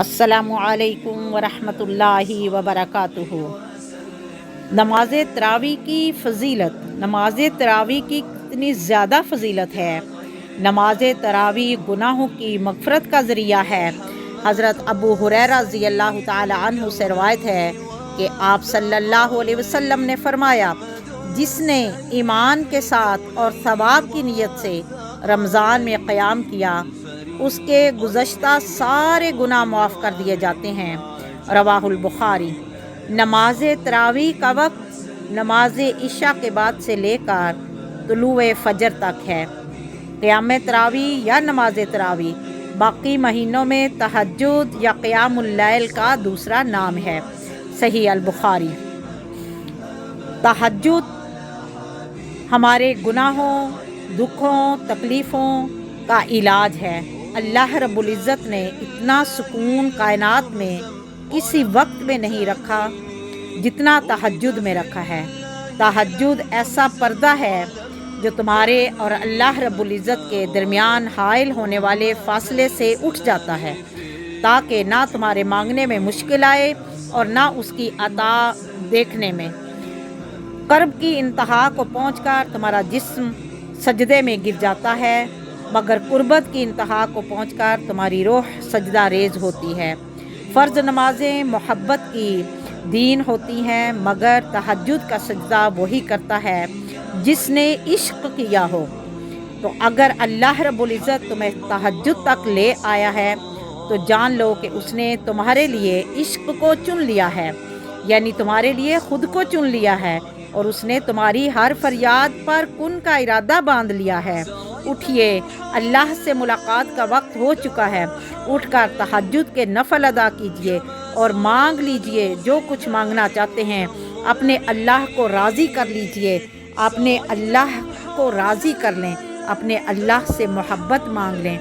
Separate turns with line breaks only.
السلام علیکم ورحمۃ اللہ وبرکاتہ۔ نماز تراویح کی فضیلت۔ نماز تراویح کی کتنی زیادہ فضیلت ہے۔ نماز تراویح گناہوں کی مغفرت کا ذریعہ ہے۔ حضرت ابو ہریرہ رضی اللہ تعالی عنہ سے روایت ہے کہ آپ صلی اللہ علیہ وسلم نے فرمایا، جس نے ایمان کے ساتھ اور ثواب کی نیت سے رمضان میں قیام کیا، اس کے گزشتہ سارے گناہ معاف کر دیے جاتے ہیں۔ رواہ البخاری۔ نماز تراویح کا وقت نماز عشاء کے بعد سے لے کر طلوع فجر تک ہے۔ قیام تراویح یا نماز تراویح باقی مہینوں میں تہجد یا قیام اللیل کا دوسرا نام ہے۔ صحیح البخاری۔ تہجد ہمارے گناہوں، دکھوں، تکلیفوں کا علاج ہے۔ اللہ رب العزت نے اتنا سکون کائنات میں کسی وقت میں نہیں رکھا جتنا تہجد میں رکھا ہے۔ تہجد ایسا پردہ ہے جو تمہارے اور اللہ رب العزت کے درمیان حائل ہونے والے فاصلے سے اٹھ جاتا ہے، تاکہ نہ تمہارے مانگنے میں مشکل آئے اور نہ اس کی عطا دیکھنے میں۔ کرب کی انتہا کو پہنچ کر تمہارا جسم سجدے میں گر جاتا ہے، مگر قربت کی انتہا کو پہنچ کر تمہاری روح سجدہ ریز ہوتی ہے۔ فرض نمازیں محبت کی دین ہوتی ہیں، مگر تہجد کا سجدہ وہی کرتا ہے جس نے عشق کیا ہو۔ تو اگر اللہ رب العزت تمہیں تہجد تک لے آیا ہے تو جان لو کہ اس نے تمہارے لیے عشق کو چن لیا ہے، یعنی تمہارے لیے خود کو چن لیا ہے، اور اس نے تمہاری ہر فریاد پر کن کا ارادہ باندھ لیا ہے۔ اٹھیے، اللہ سے ملاقات کا وقت ہو چکا ہے۔ اٹھ کر تہجد کے نفل ادا کیجیے اور مانگ لیجیے جو کچھ مانگنا چاہتے ہیں۔ اپنے اللہ کو راضی کر لیجیے، اپنے اللہ کو راضی کر لیں، اپنے اللہ سے محبت مانگ لیں۔